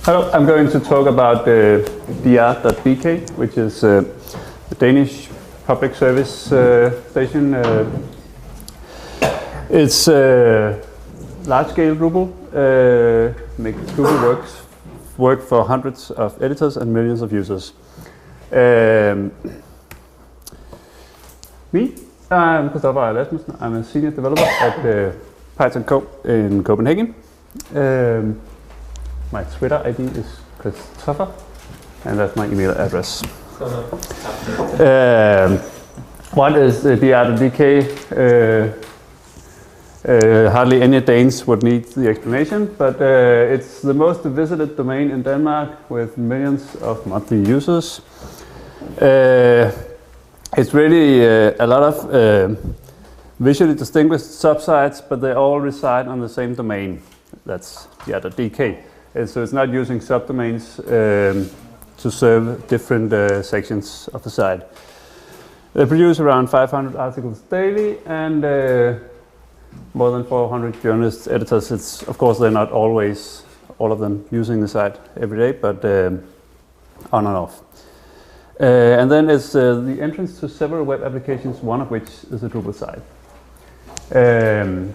Hello, I'm going to talk about DR.dk, which is the Danish public service station. It's large-scale Drupal, makes Drupal work for hundreds of editors and millions of users. I'm Christopher Rasmussen. I'm a senior developer at Python Co in Copenhagen. My Twitter ID is Christopher, and that's my email address. What is the DR.dk? Hardly any Danes would need the explanation, but it's the most visited domain in Denmark with millions of monthly users. It's really a lot of visually distinguished subsites, but they all reside on the same domain. That's DR.dk. And so it's not using subdomains to serve different sections of the site. They produce around 500 articles daily and more than 400 journalists, editors. Of course, they're not always, all of them, using the site every day, but on and off. And then it's the entrance to several web applications, one of which is a Drupal site. The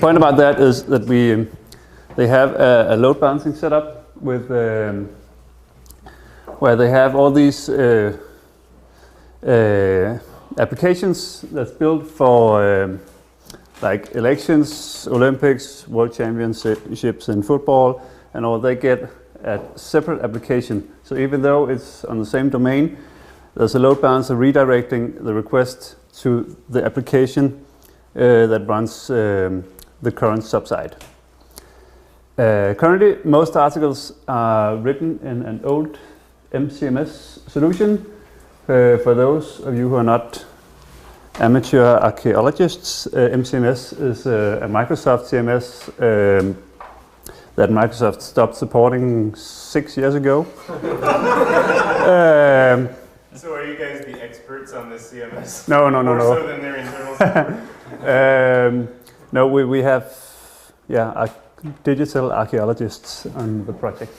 point about that is that they have a load balancing setup with where they have all these applications that's built for like elections, Olympics, World Championships in football, and all. They get a separate application. So even though it's on the same domain, there's a load balancer redirecting the request to the application that runs the current subsite. Currently, most articles are written in an old MCMS solution. For those of you who are not amateur archaeologists, MCMS is a Microsoft CMS that Microsoft stopped supporting 6 years ago. So are you guys the experts on this CMS? No. More so than their internal support? No, we have digital archaeologists on the project.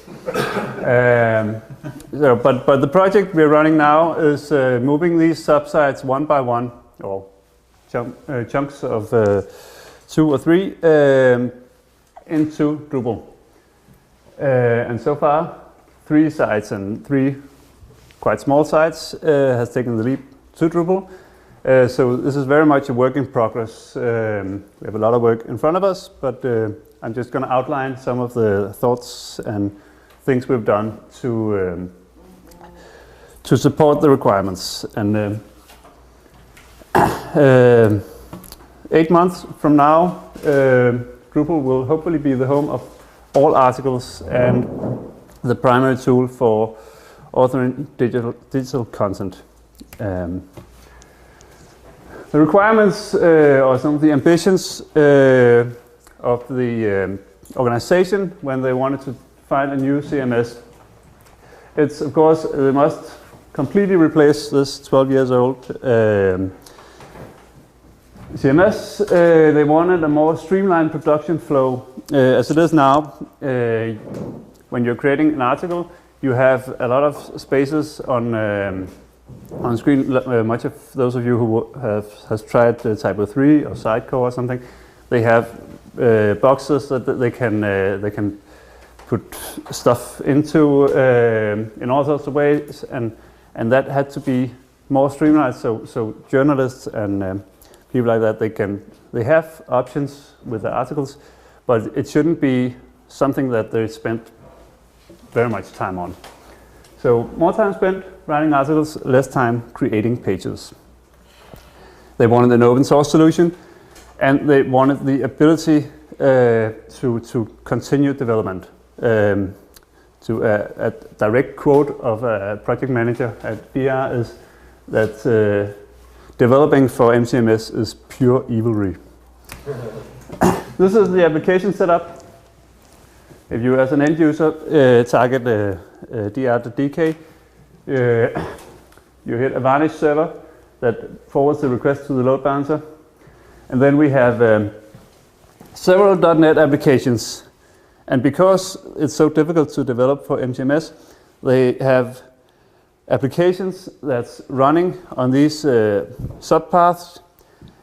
But the project we're running now is moving these subsites one by one, or chunks of 2 or 3 into Drupal. And so far, 3 sites and 3 quite small sites has taken the leap to Drupal. So this is very much a work in progress. We have a lot of work in front of us, but I'm just going to outline some of the thoughts and things we've done to support the requirements. And 8 months from now, Drupal will hopefully be the home of all articles and the primary tool for authoring digital content. The requirements or some of the ambitions of the organization when they wanted to find a new CMS. It's, of course, they must completely replace this 12 years old CMS. They wanted a more streamlined production flow. As it is now, when you're creating an article, you have a lot of spaces on screen. Much of those of you who has tried Typo 3 or Sidecore or something, they have boxes that they can put stuff into in all sorts of ways, and that had to be more streamlined. So journalists and people like that, they have options with the articles, but it shouldn't be something that they spent very much time on. So more time spent writing articles, less time creating pages. They wanted an open source solution, and they wanted the ability to continue development. To a direct quote of a project manager at DR is that developing for MCMS is pure evilry. This is the application setup. If you, as an end user, target DR.dk, you hit a Varnish server that forwards the request to the load balancer. And then we have several .NET applications And because it's so difficult to develop for MCMS, they have applications that's running on these subpaths,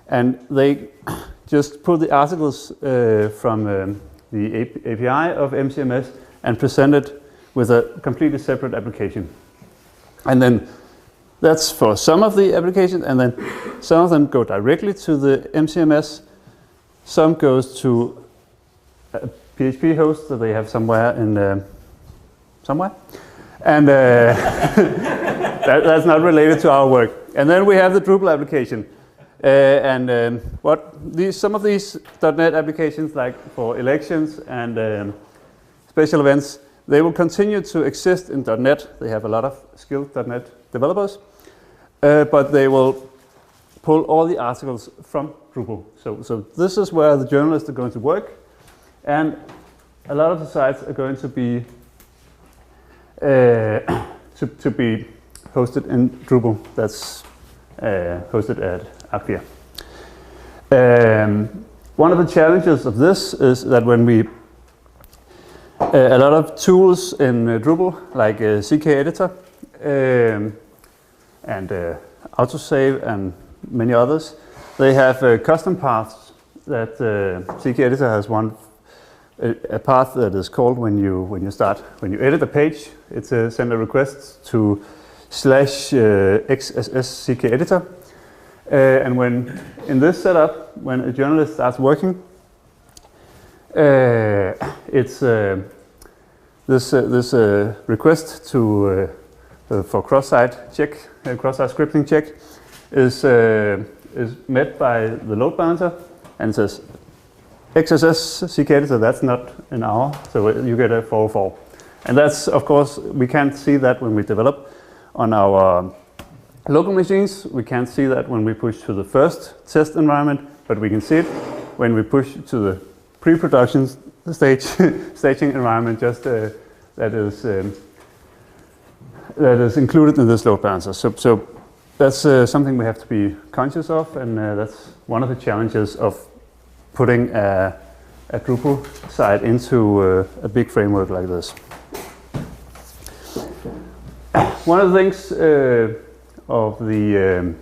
and they just pull the articles from the API of MCMS and present it with a completely separate application. And then that's for some of the applications, and then some of them go directly to the MCMS, some goes to a PHP host that they have somewhere in somewhere. And that's not related to our work. And then we have the Drupal application. Some of these .NET applications, like for elections and special events, they will continue to exist in .NET. They have a lot of skilled .NET developers, but they will pull all the articles from Drupal. So this is where the journalists are going to work, and a lot of the sites are going to be to be hosted in Drupal. That's hosted at Acquia. One of the challenges of this is that when we a lot of tools in Drupal, like CK Editor and Autosave and many others, they have custom paths that CK Editor has one. A path that is called when you edit a page, it's send a request to /XSS CK Editor, and when in this setup, when a journalist starts working, it's this request to for cross-site check, cross-site scripting check, is met by the load balancer, and it says XSS CK Editor, that's not an hour, so you get a 404. And that's, of course, we can't see that when we develop on our local machines. We can't see that when we push to the first test environment, but we can see it when we push to the pre-production staging environment, just that is included in this load balancer. So that's something we have to be conscious of, and that's one of the challenges of putting a Drupal site into a big framework like this. One of the things of the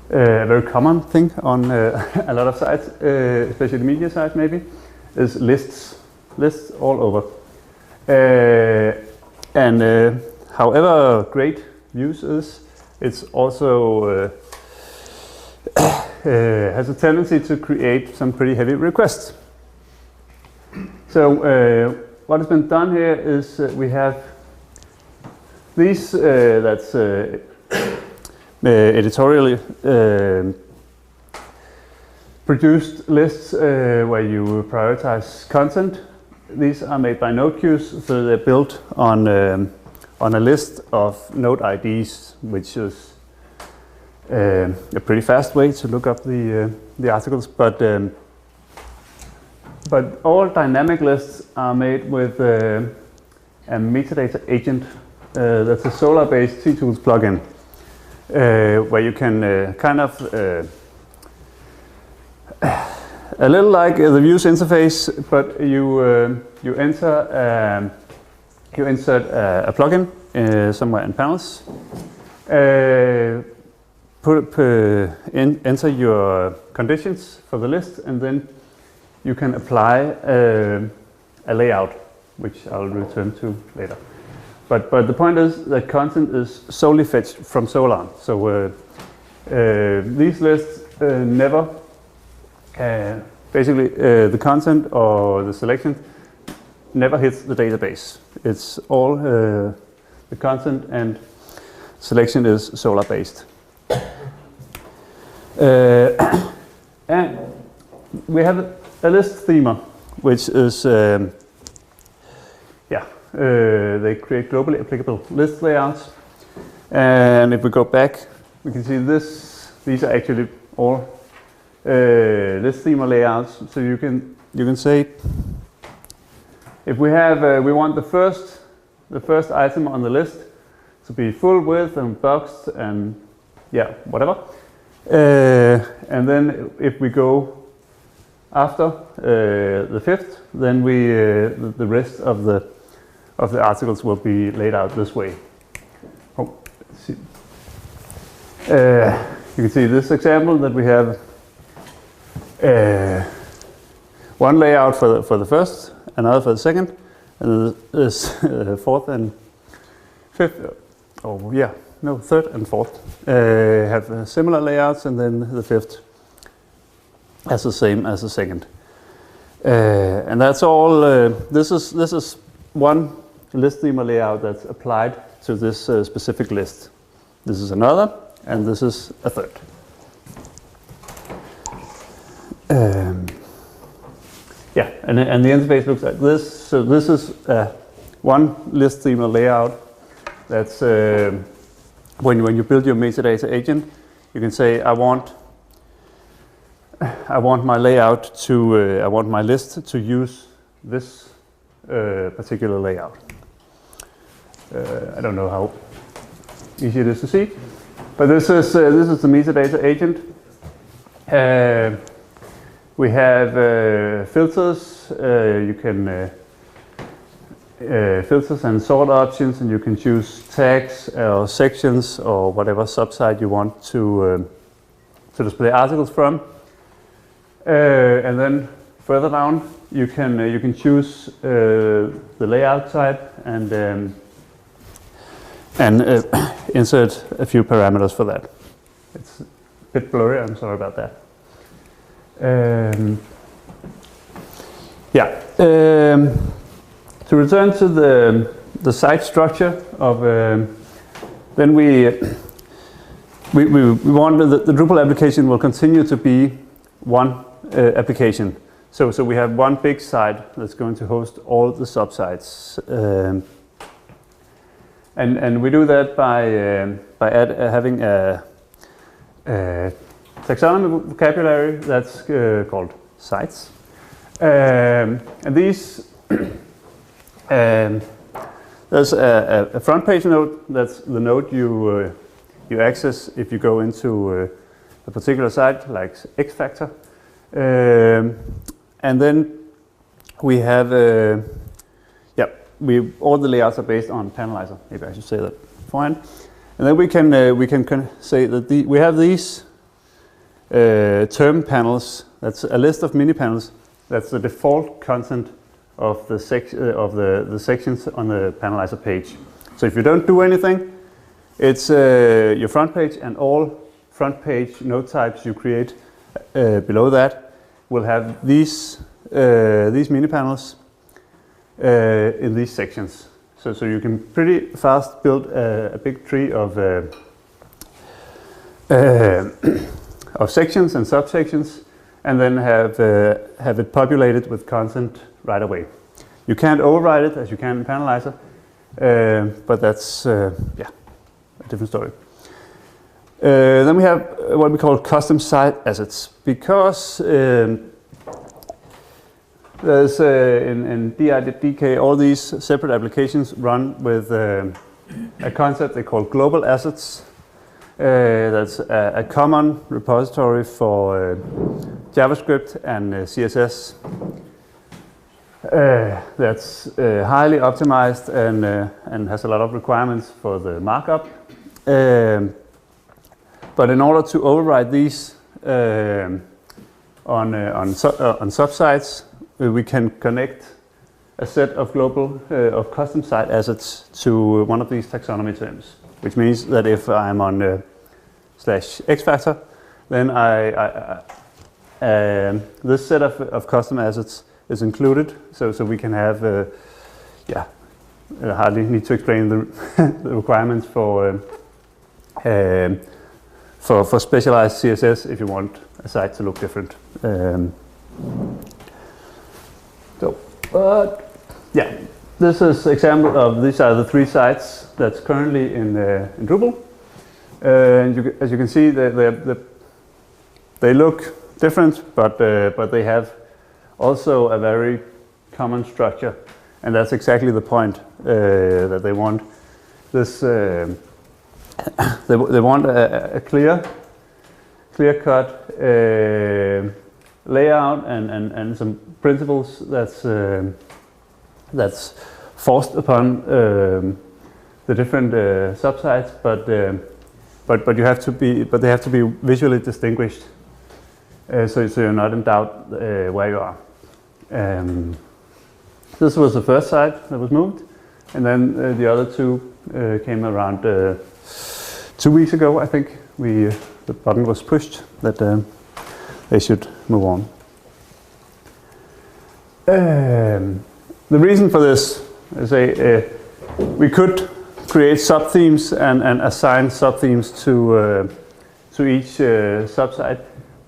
very common thing on a lot of sites, especially media sites maybe, is lists all over. However great Views is, it's also has a tendency to create some pretty heavy requests. So what has been done here is we have these that's editorially produced lists where you prioritize content. These are made by node queues, so they're built on a list of node IDs, which is a pretty fast way to look up the articles. But all dynamic lists are made with a metadata agent that's a Solr-based CTools plugin, where you can kind of a little like the Views interface, but you insert a plugin somewhere in Panels, enter your conditions for the list, and then you can apply a layout, which I'll return to later. But the point is that content is solely fetched from Solr. So these lists never, basically the content or the selection never hits the database. It's all the content and selection is Solr based. And we have a list themer, which is they create globally applicable list layouts. And if we go back, we can see this. These are actually all list theme layouts. So you can say, if we have we want the first item on the list to be full width and boxed and whatever. And then if we go After the fifth, then the rest of the articles will be laid out this way. Oh, let's see. You can see this example that we have one layout for the first, another for the second, and this fourth and fifth. Oh yeah, no, third and fourth have similar layouts, and then the fifth as the same as the second. And that's all. This is one list schema layout that's applied to this specific list. This is another, and this is a third. Yeah, and the interface looks like this. So this is one list schema layout. That's when you build your metadata agent, you can say I want my layout to I want my list to use this particular layout. I don't know how easy it is to see, but this is the metadata agent. We have filters. You can filters and sort options, and you can choose tags or sections or whatever subsite you want to display articles from. And then further down, you can choose the layout type and insert a few parameters for that. It's a bit blurry. I'm sorry about that. To return to the site structure of, then we want the Drupal application will continue to be one application. So we have one big site that's going to host all the subsites, and we do that by having a taxonomy vocabulary that's called sites, and these. There's a front page node. That's the node you access if you go into a particular site like X-Factor, and then we have all the layouts are based on Panelizer. Maybe I should say that beforehand. And then we can say that we have these term panels. That's a list of mini panels. That's the default content of the sections on the Panelizer page. So if you don't do anything, it's your front page, and all front page node types you create below that will have these mini panels in these sections. So you can pretty fast build a big tree of sections and subsections, and then have it populated with content right away. You can't override it as you can in Panelizer, but that's a different story. Then we have what we call custom site assets, because there's in DI.dk all these separate applications run with a concept they call global assets. That's a common repository for JavaScript and CSS. That's highly optimized and has a lot of requirements for the markup. But in order to override these on subsites, we can connect a set of global of custom site assets to one of these taxonomy terms, which means that if I'm on /X-Factor, then this set of custom assets is included, so we can have I hardly need to explain the requirements for specialized CSS if you want a site to look different. This is an example of, these are the 3 sites that's currently in Drupal. And as you can see, they look different, but they have also a very common structure, and that's exactly the point that they want. This they want a clear cut layout and some principles that's forced upon the different subsites, but they have to be visually distinguished, so you're not in doubt where you are. This was the first site that was moved, and then the other two came around 2 weeks ago, I think. The button was pushed that they should move on. The reason for this is we could create subthemes and assign subthemes to each subsite,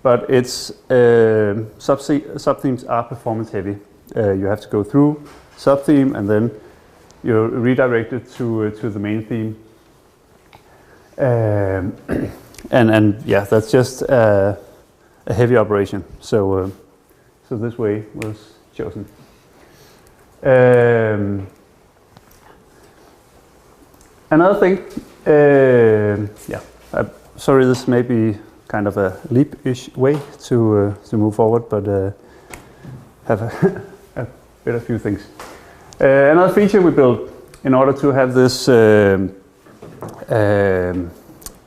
but its subthemes are performance heavy. You have to go through subtheme and then you're redirected to the main theme. And yeah, that's just a heavy operation. So this way was chosen. Another thing, sorry, this may be kind of a leap-ish way to move forward, but have a bit of few things. Another feature we built in order to have this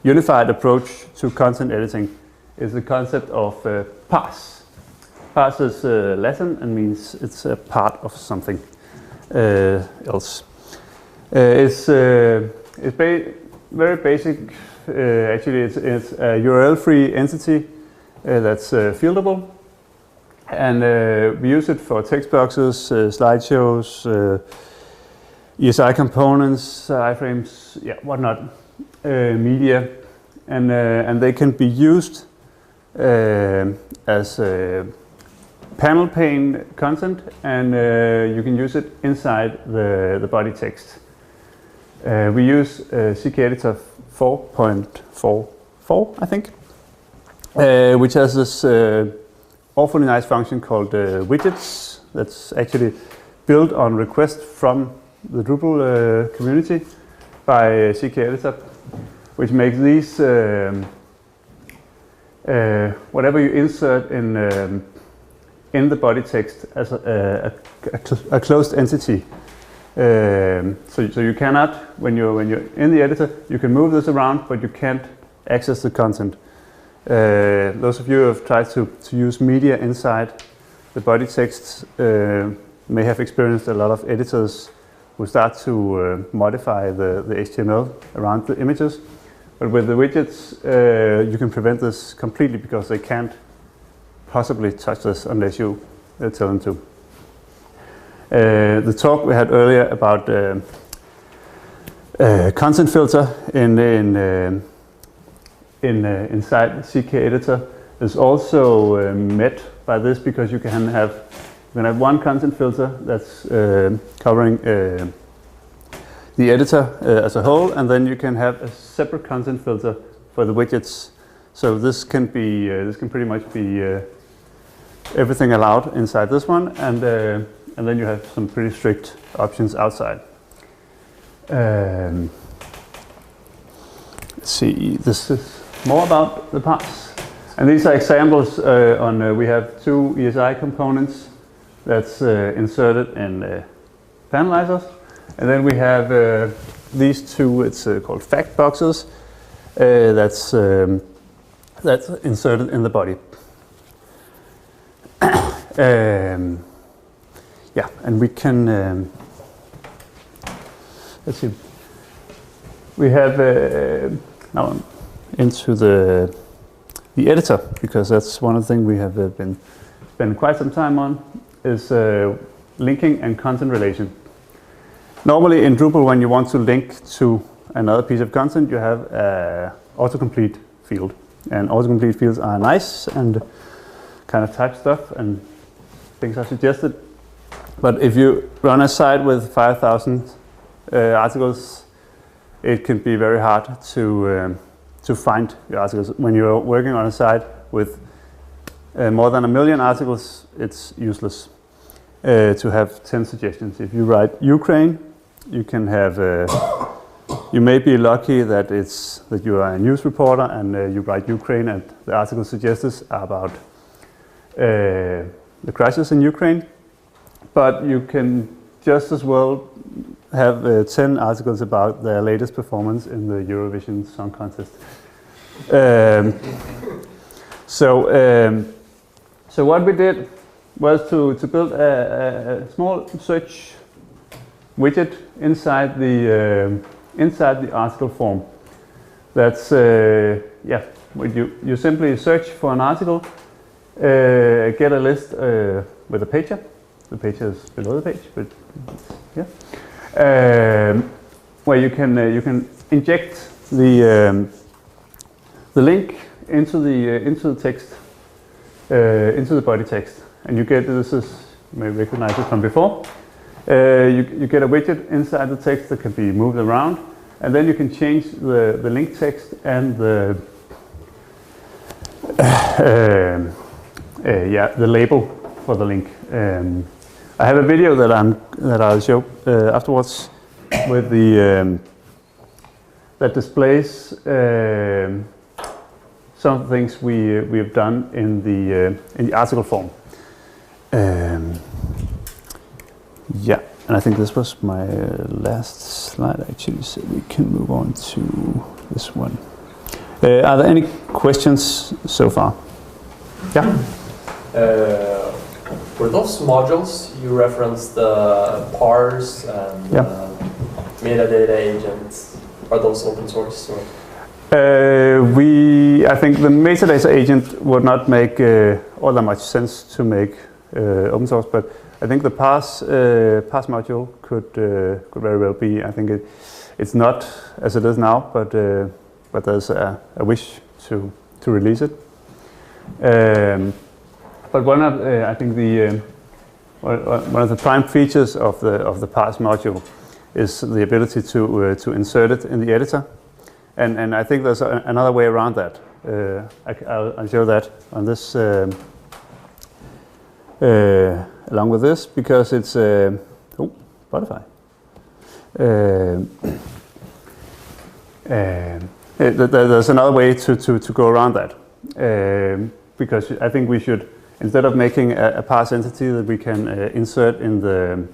unified approach to content editing is the concept of parse. Parse is Latin and means it's a part of something else. It's very basic. Actually, it's a URL-free entity that's fieldable, and we use it for text boxes, slideshows, ESI components, iframes, whatnot, media, and they can be used as panel pane content, and you can use it inside the body text. We use CKEditor 4.44, I think, which has this awfully nice function called widgets that's actually built on request from the Drupal community by CKEditor, which makes these whatever you insert in the body text as a closed entity. So you cannot, when you're in the editor, you can move this around, but you can't access the content. Those of you who have tried to use media inside the body text may have experienced a lot of editors who start to modify the HTML around the images. But with the widgets, you can prevent this completely because they can't possibly touch this unless you tell them to. The talk we had earlier about content filter inside CKEditor is also met by this, because you can have one content filter that's covering the editor as a whole, and then you can have a separate content filter for the widgets. So this can pretty much be everything allowed inside this one, and then you have some pretty strict options outside. Let's see, this is more about the parts. And these are examples we have two ESI components that's inserted in panelizers. And then we have these two, it's called fact boxes, that's inserted in the body. And we can, let's see, we have, now I'm into the editor, because that's one of the things we have been spending quite some time on, is linking and content relation. Normally in Drupal, when you want to link to another piece of content, you have an autocomplete field. And autocomplete fields are nice and kind of type stuff, and things are suggested. But if you run a site with 5,000 articles, it can be very hard to find your articles. When you're working on a site with more than 1 million articles, it's useless to have 10 suggestions. If you write Ukraine, you can have. You may be lucky that you are a news reporter and you write Ukraine, and the article suggested are about the crisis in Ukraine, but you can just as well have 10 articles about their latest performance in the Eurovision Song Contest. So what we did was to build a small search widget inside the article form. That's you simply search for an article, get a list with a pager. The pager is below the page, but yeah, where you can inject the link into the text, into the body text, and you get, this is, you may recognize it from before. You get a widget inside the text that can be moved around, and then you can change the link text and the label for the link. I have a video that I'll show afterwards with the that displays some of the things we have done in the article form. Yeah, and I think this was my last slide actually, so we can move on to this one. Are there any questions so far? Yeah. For those modules, you referenced the parse and metadata agents. Are those open source? Or? I think the metadata agent would not make all that much sense to make open source, but I think the parse module could very well be. I think it's not as it is now, but there's a wish to release it. But one of I think one of the prime features of the parse module is the ability to insert it in the editor, and I think there's another way around that. I'll show that on this along with this, because it's Spotify. There's another way to go around that, because I think we should, instead of making a parse entity that we can insert in the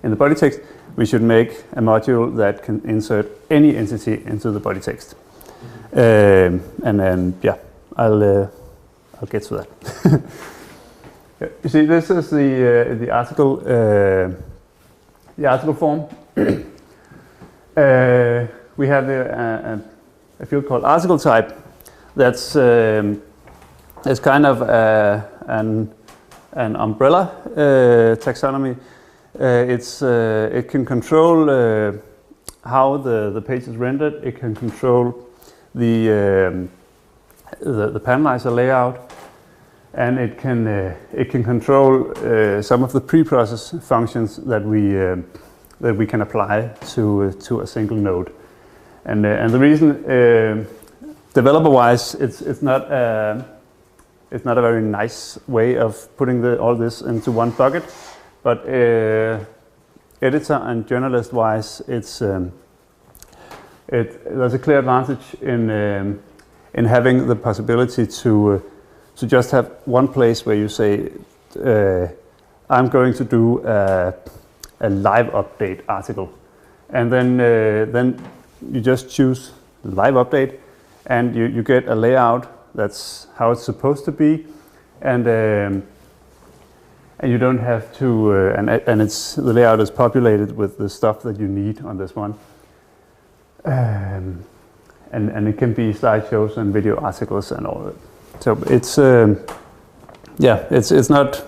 body text, we should make a module that can insert any entity into the body text. And then I'll get to that. You see, this is the article form. We have a field called article type. That's kind of an umbrella taxonomy. It can control how the page is rendered. It can control the panelizer layout, and it can control some of the pre-process functions that we can apply to a single node. And the reason, developer-wise, it's not a very nice way of putting all this into one bucket, but editor and journalist-wise, there's a clear advantage in having the possibility to just have one place where you say, I'm going to do a live update article, and then you just choose live update, and you get a layout that's how it's supposed to be, and you don't have to, and the layout is populated with the stuff that you need on this one, and it can be slideshows and video articles and all of it. So it's it's not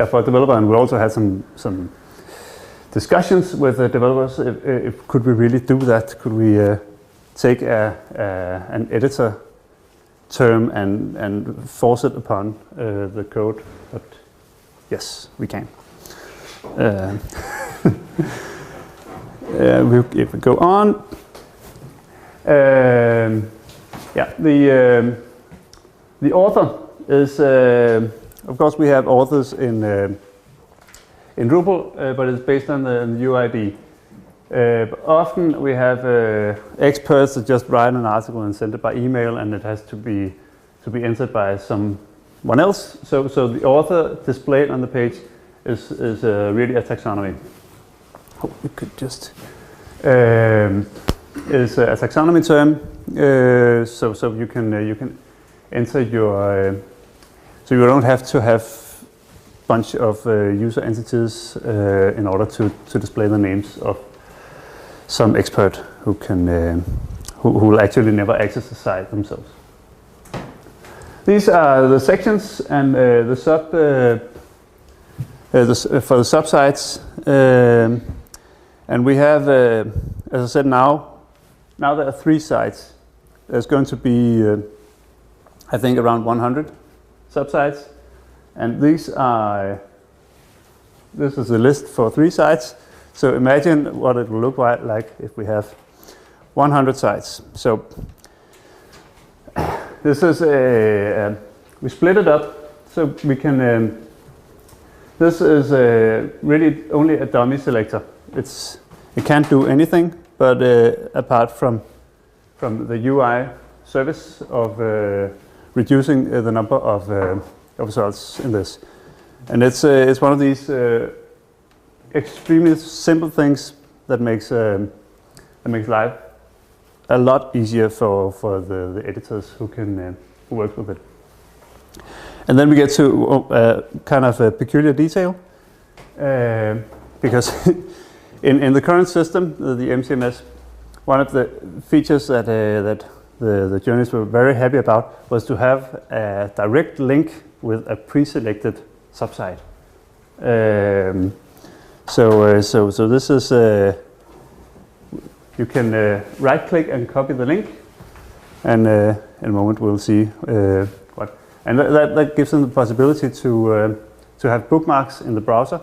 for a developer, and we also had some discussions with the developers. If could we really do that? Could we take an editor term and force it upon the code? But yes, we can. If we go on, the author is, of course, we have authors in Drupal, but it's based on the UID. Often we have experts that just write an article and send it by email, and it has to be entered by some one else. So the author displayed on the page is really a taxonomy. Oh, we could just is a taxonomy term. So you can enter your so you don't have to have bunch of user entities in order to display the names of some expert who can who will actually never access the site themselves. These are the sections and the sub for the subsites, and we have, as I said, now there are 3 sites. There's going to be, I think, around 100 subsites, and this is the list for 3 sites. So imagine what it will look like if we have 100 sites. So this is we split it up so we can. This is really only a dummy selector. It can't do anything, but apart from the UI service of reducing the number of results in this, and it's one of these extremely simple things that makes life a lot easier for the editors who can who work with it. And then we get to kind of a peculiar detail, because in the current system, the MCMS, one of the features that the journalists were very happy about was to have a direct link with a pre-selected subsite. So this is you can right-click and copy the link, and in a moment we'll see what. And that gives them the possibility to have bookmarks in the browser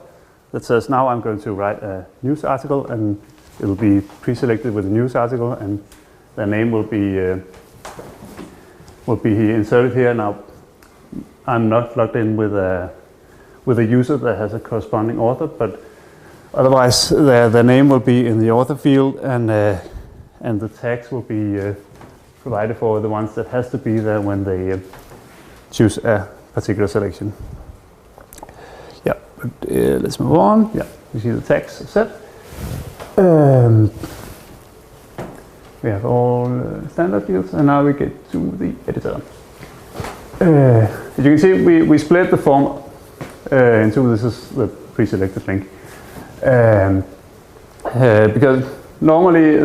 that says, now I'm going to write a news article, and it'll be pre-selected with a news article, and the name will be inserted here. Now I'm not logged in with a user that has a corresponding author, but otherwise the name will be in the author field, and the tags will be provided for the ones that has to be there when they choose a particular selection. Yeah, but, let's move on. Yeah, you see the tags set. We have all standard fields, and now we get to the editor. As you can see, we split the form into this is the pre-selected link. Because normally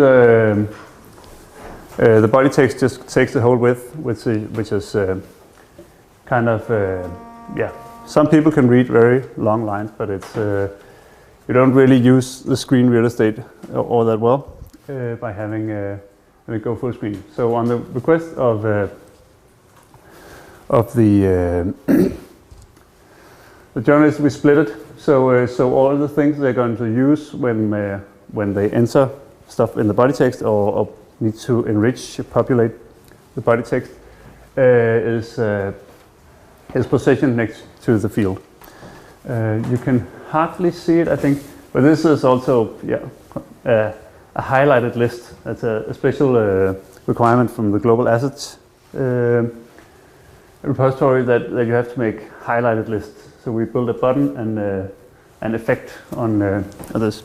the body text just takes the whole width, which is kind of yeah. Some people can read very long lines, but it's you don't really use the screen real estate all that well by having it go full screen. So on the request of the the journalists, we split it. So all the things they're going to use when they enter stuff in the body text or need to enrich, populate the body text is positioned next to the field. You can hardly see it, I think, but this is also a highlighted list. That's a special requirement from the Global Assets repository that you have to make highlighted lists. So we build a button and an effect on this.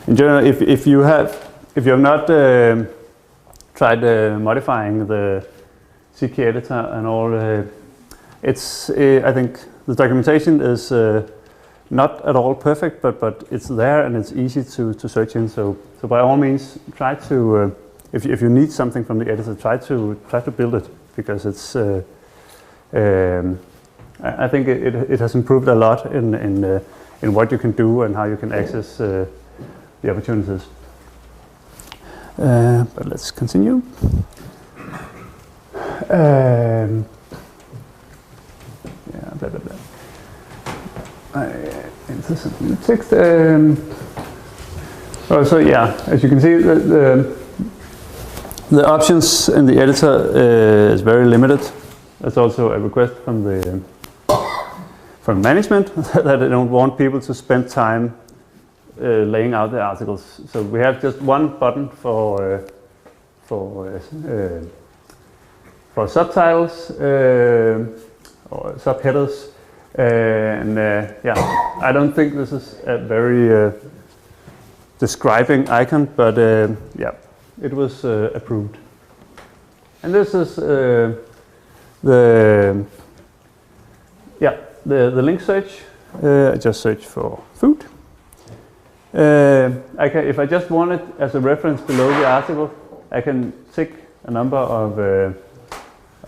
In general, if you have not tried modifying the CK editor and all, it's I think the documentation is not at all perfect, but it's there and it's easy to search in. So by all means, try to if you need something from the editor, try to build it, because it's I think it has improved a lot in what you can do and how you can access the opportunities. But let's continue. Yeah, blah blah blah. Enter some new text. So yeah, as you can see, the options in the editor is very limited. That's also a request from management that they don't want people to spend time laying out the articles. So we have just one button for subtitles, or subheaders. And yeah, I don't think this is a very describing icon, but yeah, it was approved. And this is the link search. I just search for food. If I just want it as a reference below the article, I can tick a number of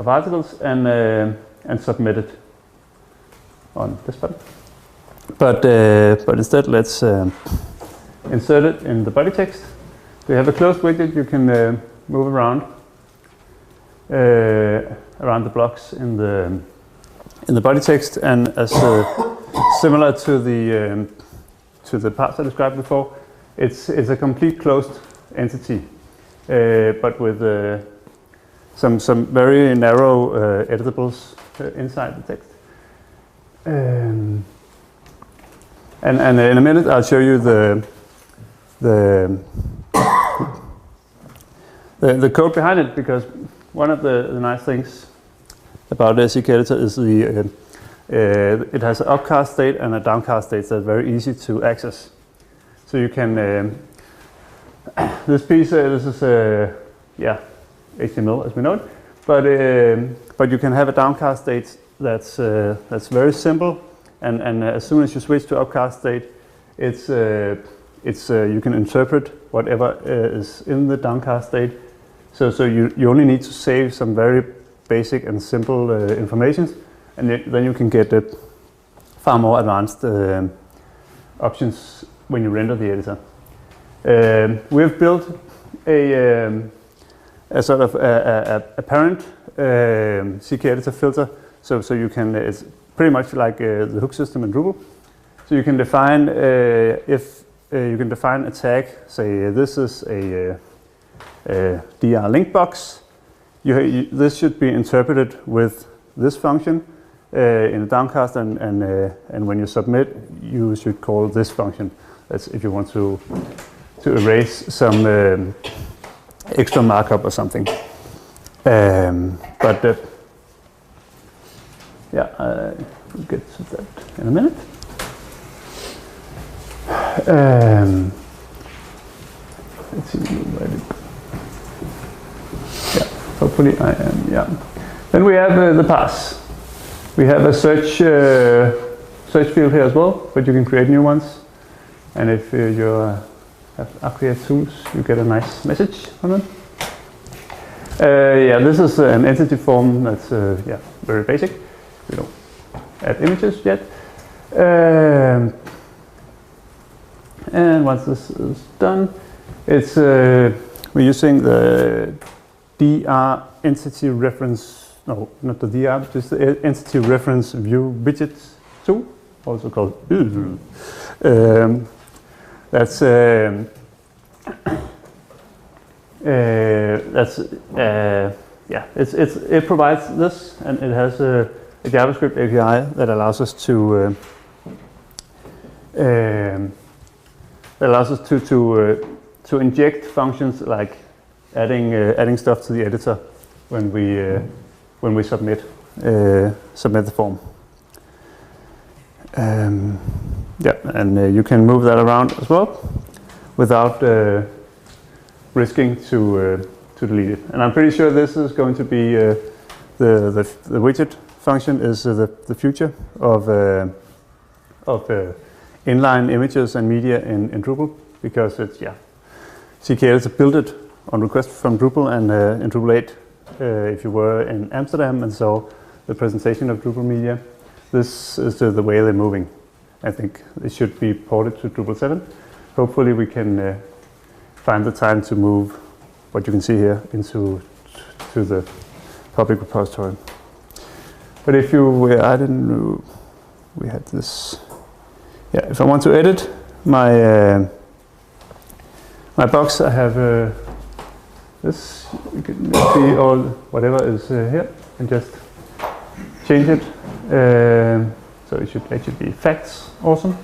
articles and submit it on this button. But instead, let's insert it in the body text. We have a closed widget you can move around the blocks in the body text, and as similar to the parts I described before, it's a complete closed entity, but with some very narrow editables inside the text. And in a minute I'll show you the code behind it, because one of the nice things about SCKEditor is it has an upcast state and a downcast state that's very easy to access. So you can this piece this is HTML as we know it, but you can have a downcast state that's very simple, and as soon as you switch to upcast state, you can interpret whatever is in the downcast state. So you only need to save some very basic and simple information, and then you can get far more advanced options when you render the editor. We have built a sort of a parent CKEditor filter, so you can, it's pretty much like the hook system in Drupal. So you can define you can define a tag, say this is a DR link box. This should be interpreted with this function in the downcast, and when you submit, you should call this function. That's if you want to erase some extra markup or something. Yeah, we'll get to that in a minute. Let's see where did. Yeah, hopefully I am. Yeah. Then we have the pass. We have a search field here as well, but you can create new ones. And if you have Acquia tools, you get a nice message on them. Yeah, this is an entity form that's very basic. We don't add images yet. And once this is done, it's we're using the DR entity reference. No, not the DR, just the entity reference view widgets tool, also called. It provides this, and it has a JavaScript API that allows us to inject functions like adding stuff to the editor when we submit the form. You can move that around as well without risking to delete it. And I'm pretty sure this is going to be the widget function is the future of inline images and media in Drupal, because it's CKEditor built it on request from Drupal, and in Drupal 8, if you were in Amsterdam and saw the presentation of Drupal media, this is the way they're moving. I think it should be ported to Drupal 7. Hopefully we can find the time to move what you can see here into the public repository. But if you we had this. Yeah, if I want to edit my my box, I have this. You can see all whatever is here, and just change it. So it should actually be facts, awesome,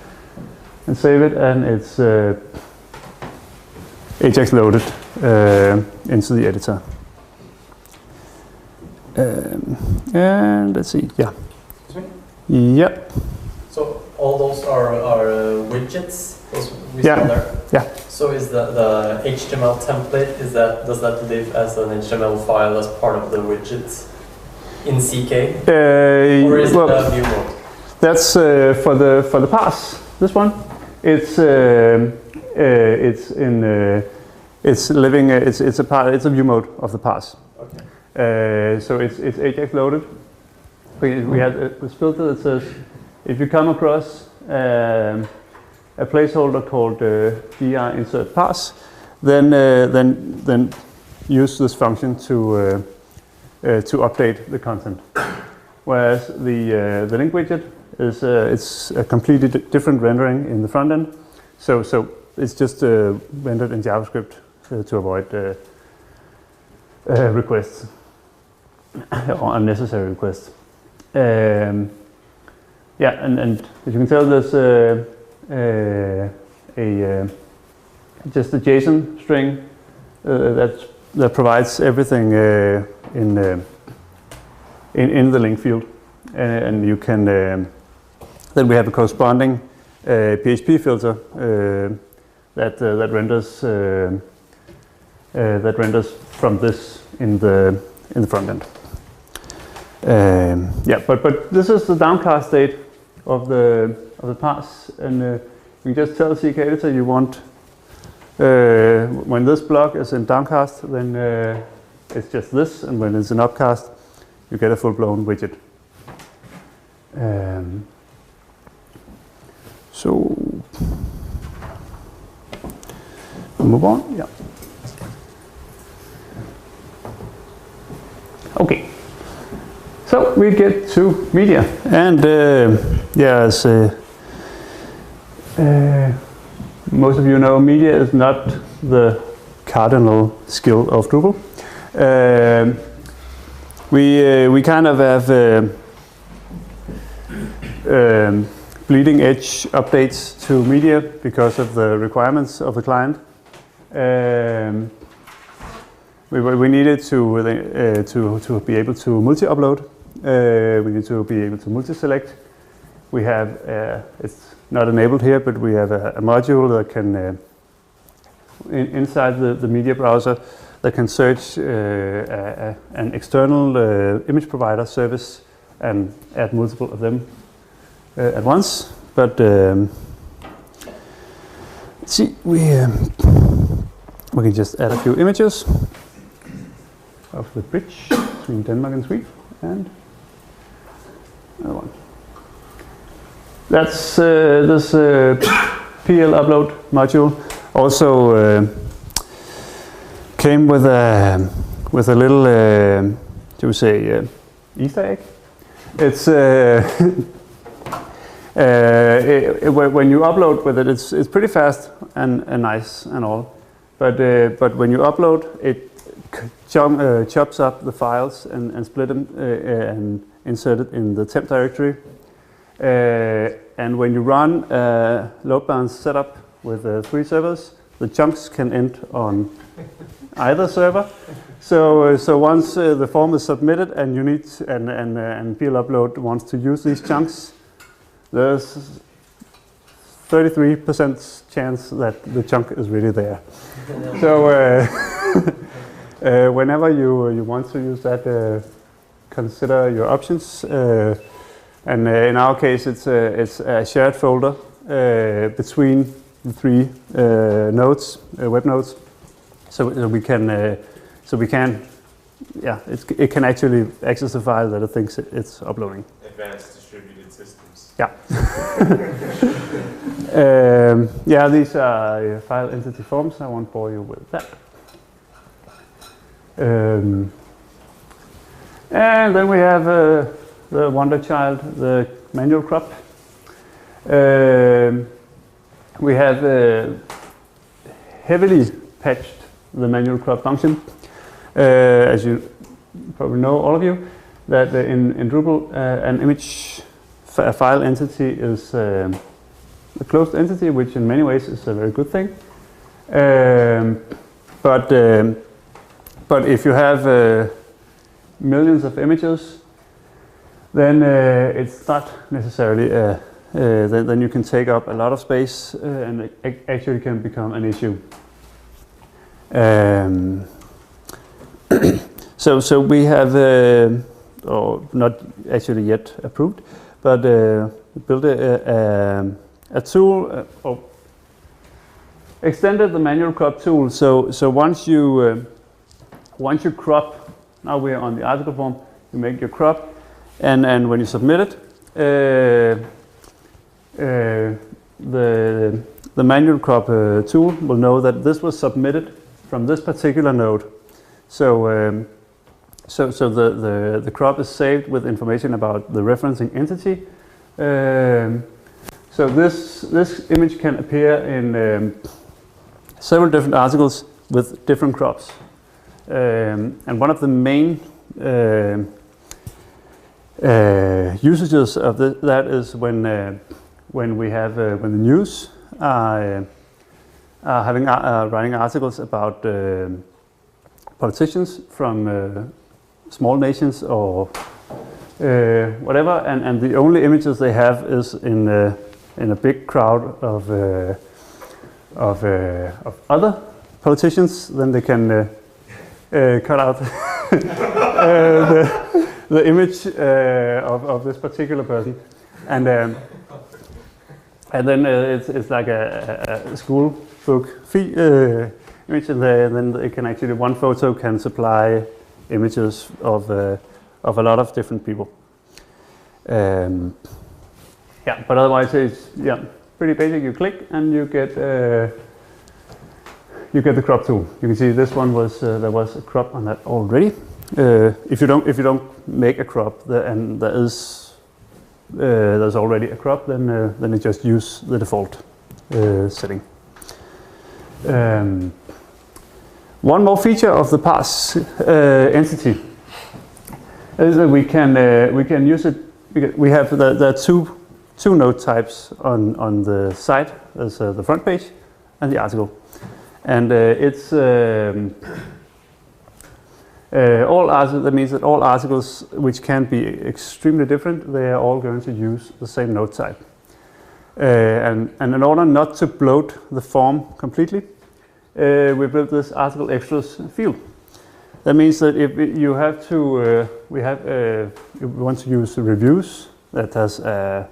and save it, and it's Ajax loaded into the editor. And let's see, yeah. Yep. So all those are widgets. Those we Yeah. saw there. Yeah. So is the HTML template, does that live as an HTML file as part of the widgets in CK, or is it a view mode? That's for the pass. This one, it's living. It's a view mode of the pass. Okay. So it's Ajax loaded. We had this filter that says if you come across a placeholder called dr insert pass, then use this function to update the content. Whereas the link widget is it's a completely different rendering in the front end. So it's just rendered in JavaScript to avoid requests or unnecessary requests. Yeah, and as you can tell, there's just a JSON string that provides everything in the link field, and you can then we have a corresponding PHP filter that renders from this in the front end. Yeah, but this is the downcast state of the pass, and you can just tell CK Editor you want when this block is in downcast, then it's just this, and when it's in upcast, you get a full-blown widget. So we'll move on. Yeah. Okay. So we get to media, and yeah, as most of you know, media is not the cardinal skill of Drupal. We kind of have bleeding edge updates to media because of the requirements of the client. We needed to be able to multi-upload. We need to be able to multi-select. We have, it's not enabled here, but we have a module that can, inside the media browser, that can search an external image provider service and add multiple of them at once. But let's see, we can just add a few images of the bridge between Denmark and Sweden, and another one. That's this PL upload module. Also came with a little, do we say, Easter egg? It's when you upload with it, it's pretty fast and nice and all. But when you upload, it chops up the files and split them and insert it in the temp directory. And when you run a load balance setup with 3 servers, the chunks can end on either server. So once the form is submitted and you need and PL Upload wants to use these chunks, there's 33% chance that the chunk is really there. So whenever you want to use that, consider your options. And in our case, it's a shared folder between the 3 nodes, web nodes, so we can, yeah, it can actually access the file that it thinks it's uploading. Advanced distributed systems. Yeah. Yeah, these are file entity forms. I won't bore you with that. And then we have the wonder child, the manual crop. We have heavily patched the manual crop function. As you probably know, all of you, that in Drupal an image file entity is a closed entity, which in many ways is a very good thing. But if you have millions of images, then it's not necessarily then you can take up a lot of space and it actually can become an issue. So we have, or not actually yet approved, but built a tool, or extended the manual crop tool. So once you crop, now we're on the article form, you make your crop, and when you submit it, the manual crop tool will know that this was submitted from this particular node. So the crop is saved with information about the referencing entity. So this image can appear in several different articles with different crops. And one of the main usages of that is when the news are writing articles about politicians from small nations or whatever, and the only images they have is in a big crowd of other politicians. Then they can cut out the image of this particular person, and then it's like a school book image, and then it can actually, one photo can supply images of a lot of different people. Yeah, but otherwise it's pretty basic. You click and you get the crop tool. You can see this one was there was a crop on that already. If you don't make a crop and there's already a crop, then you just use the default setting. One more feature of the parse entity is that we can use it. We have the two node types on the site. There's the front page and the article, and it's all articles. That means that all articles which can be extremely different, they are all going to use the same node type. And in order not to bloat the form completely, we built this article extras field. That means that if you have to, you want to use reviews that has a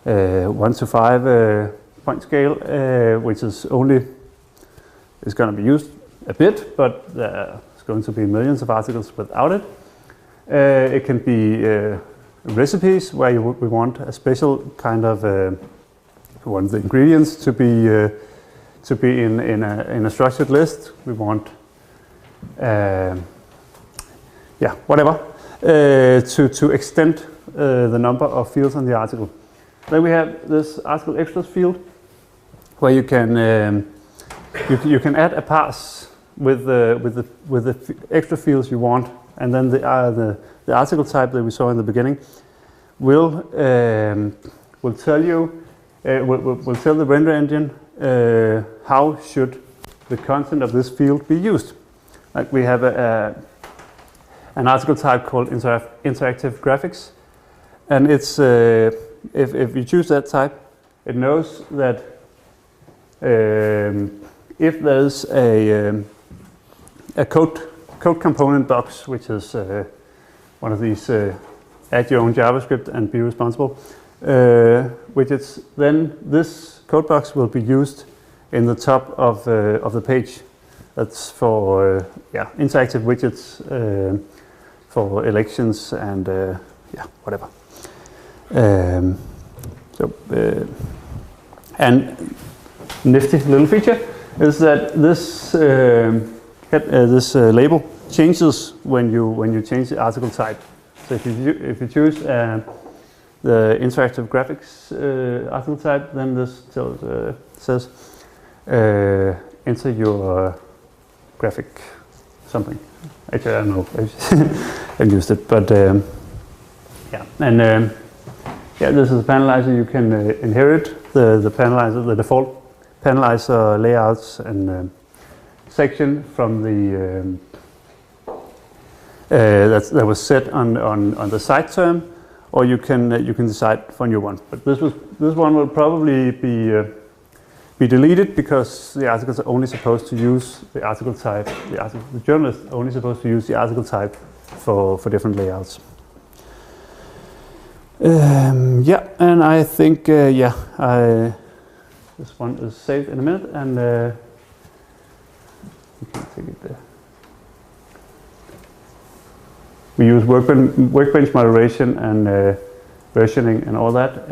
1 to 5 point scale, which is going to be used a bit, but it's going to be millions of articles without it. It can be recipes where we want a special kind of, we want the ingredients to be in a structured list. We want, whatever, to extend the number of fields on the article. Then we have this article extras field, where you can add a parse with the extra fields you want, and then the article type that we saw in the beginning will tell you will tell the render engine how should the content of this field be used. Like we have an article type called interactive graphics, and it's if you choose that type, it knows that if there's a code component box, which is one of these add your own JavaScript and be responsible widgets, then this code box will be used in the top of the page. That's for interactive widgets for elections and whatever. And nifty little feature is that this label changes when you change the article type. So if you choose the interactive graphics article type, then this says enter your graphic something. Actually, I don't know. I've used it, but this is a panelizer. You can inherit the panelizer, the default panelizer layouts and section from the that was set on the site term, or you can decide for a new one. But this one will probably be deleted because the articles are only supposed to use the article type. The journalist is only supposed to use the article type for different layouts. Yeah, and I think this one is saved in a minute, and you can take it there. We use workbench moderation and versioning and all that.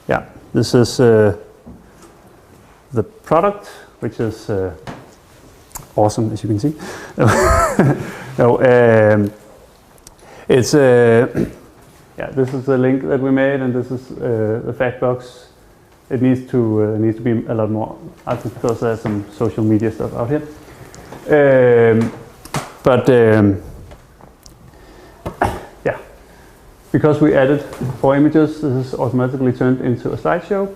Yeah, this is the product, which is awesome, as you can see. No, it's yeah. This is the link that we made, and this is the fact box. It needs to be a lot more, I think, because there's some social media stuff out here. Yeah, because we added 4 images, this is automatically turned into a slideshow.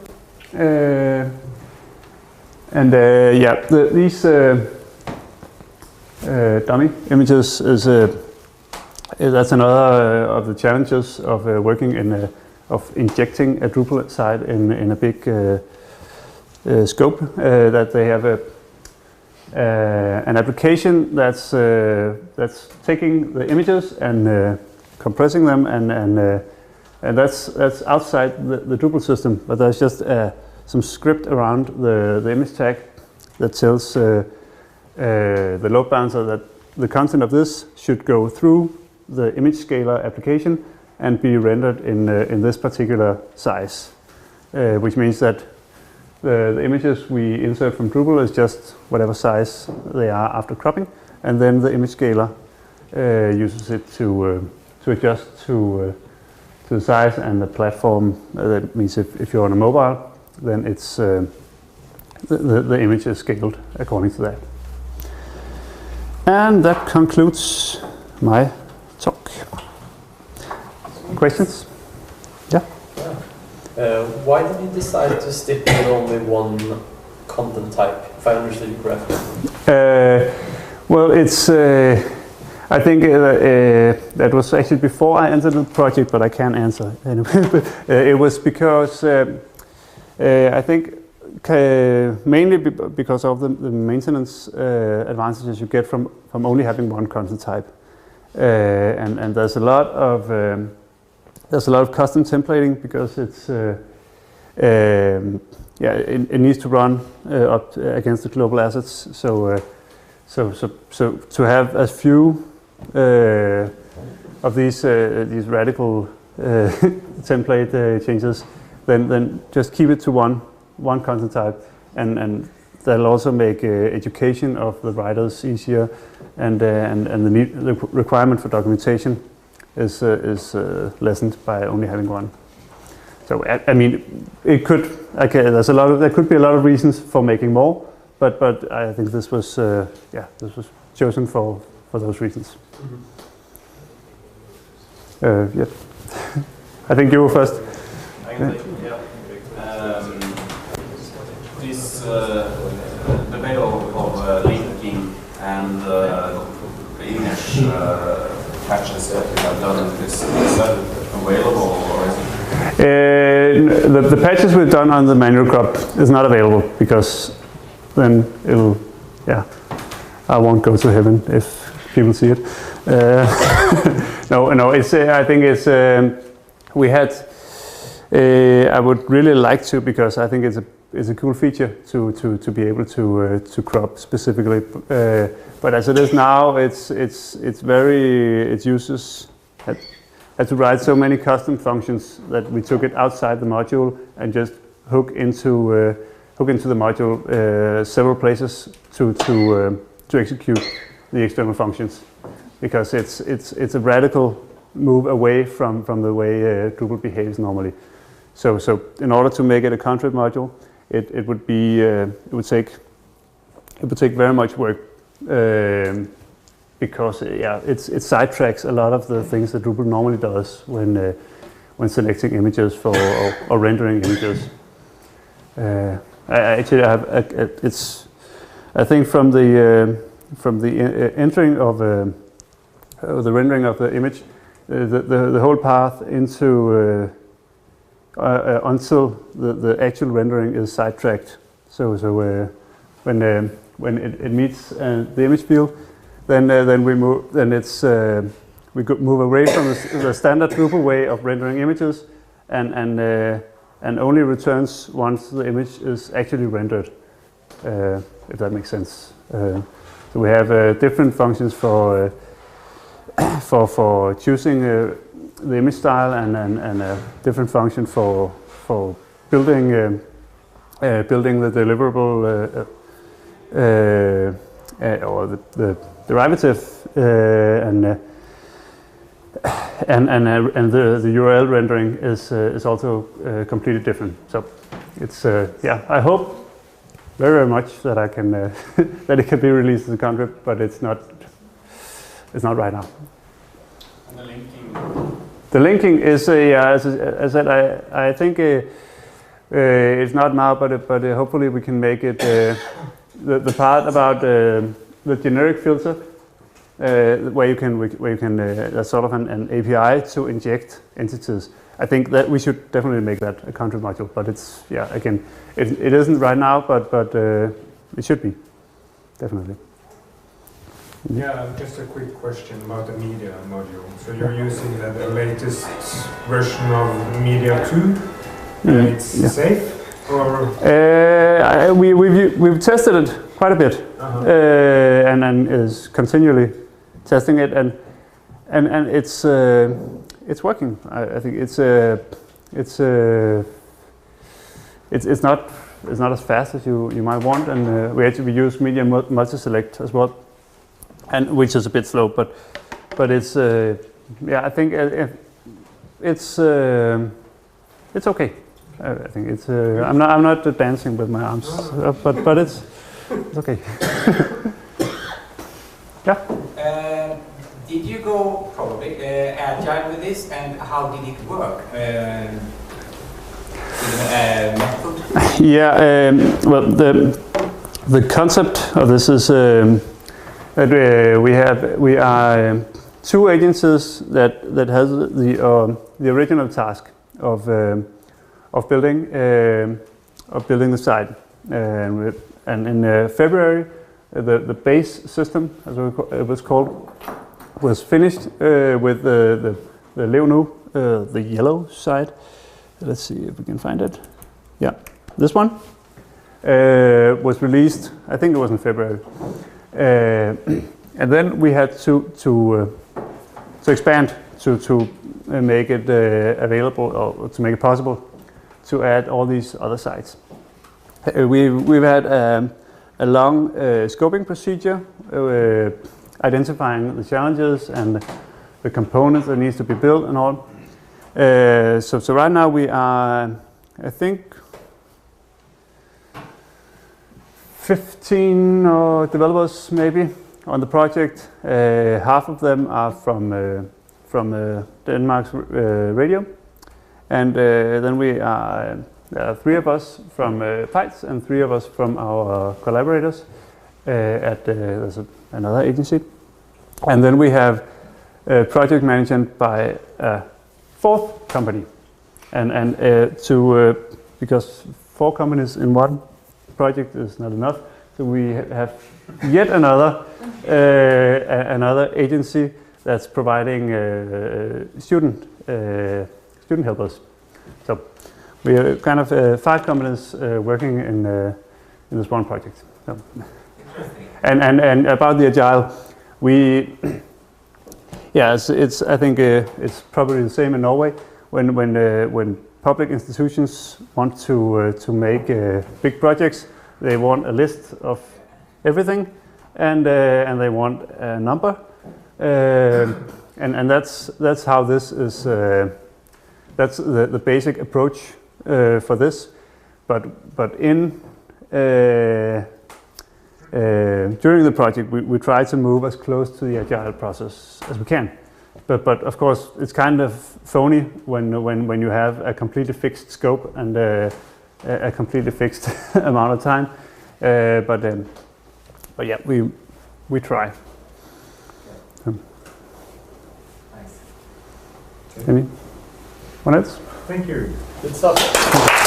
Yeah, these dummy images is that's another of the challenges of working of injecting a Drupal site in a big scope. That they have an application that's taking the images and compressing them, and that's outside the Drupal system. But there's just some script around the image tag that tells the load balancer that the content of this should go through the image scaler application and be rendered in this particular size, which means that the images we insert from Drupal is just whatever size they are after cropping, and then the image scaler uses it to adjust to the size and the platform. That means if you're on a mobile, then it's the image is scaled according to that. And that concludes my talk. Questions? Yeah? Why did you decide to stick with only one content type, if I understood you correctly? Well, it's I think that was actually before I entered the project, but I can't answer anyway. But it was because I think mainly because of the maintenance advantages you get from only having one content type, and there's a lot of custom templating because it's yeah, it needs to run up against the global assets. So to have as few of these radical template changes, then just keep it to one content type, and that'll also make education of the writers easier, and the requirement for documentation is lessened by only having one. So I mean, it could there could be a lot of reasons for making more, but I think this was this was chosen for those reasons. Yeah, I think you were first. I can take, yeah. This debate of linking and the image patches that you have done, is that available, or is it? The patches we've done on the manual crop is not available because then it'll, yeah, I won't go to heaven if people see it. No, it's I think it's we had. I would really like to, because I think it's a cool feature to be able to crop specifically. But as it is now, it uses had to write so many custom functions that we took it outside the module and just hook into the module several places to execute the external functions, because it's a radical move away from the way Drupal behaves normally. So in order to make it a contrib module, it would take very much work, because it sidetracks a lot of the things that Drupal normally does when selecting images or rendering images. I think from the entering of the rendering of the image, the whole path into until the actual rendering is sidetracked. So when it meets the image field, then we move. Then it's we move away from the standard Drupal way of rendering images, and only returns once the image is actually rendered. If that makes sense. So we have different functions for choosing the image style, and a different function for building the deliverable or the derivative, and the URL rendering is also completely different. So it's yeah. I hope very much that I can that it can be released as a concept, but it's not right now. And the linking. The linking is as I said, I think it's not now, but hopefully we can make it the part about the generic filter, where you can that's sort of an API to inject entities. I think that we should definitely make that a content module, but it's again it isn't right now, but it should be definitely. Yeah, just a quick question about the media module. So you're using the latest version of Media 2, and it's safe, or? We've tested it quite a bit, and is continually testing it, and it's working. I think it's not as fast as you might want, and we actually use Media Multi-Select as well, and which is a bit slow, but it's I think it's okay. I think it's I'm not dancing with my arms, but it's okay. Yeah. Did you go probably agile with this, and how did it work? Method? Yeah. Well, the concept of this is that we are two agencies that has the original task of building the site, and in February the base system, as it was called, was finished with the Leonu, the yellow side. Let's see if we can find it. Yeah, this one was released. I think it was in February, and then we had to expand to make it available, or to make it possible to add all these other sites. We've had a long scoping procedure, identifying the challenges and the components that needs to be built and all. So right now we are, I think, 15 developers maybe on the project. Half of them are from Denmark's radio, and then we are 3 of us from PITES and 3 of us from our collaborators at there's another agency, and then we have project management by a 4th company, and because 4 companies in one project is not enough, so we have yet another agency that's providing student helpers. So we are kind of 5 companies working in this one project. So. And about the agile, it's I think it's probably the same in Norway. When public institutions want to make big projects, they want a list of everything, and they want a number, and that's how this is. That's the basic approach for this, but in during the project we try to move as close to the agile process as we can, but of course it's kind of phony when you have a completely fixed scope and a completely fixed amount of time, but yeah, we try. Nice. Anyone else? Thank you. Good stuff.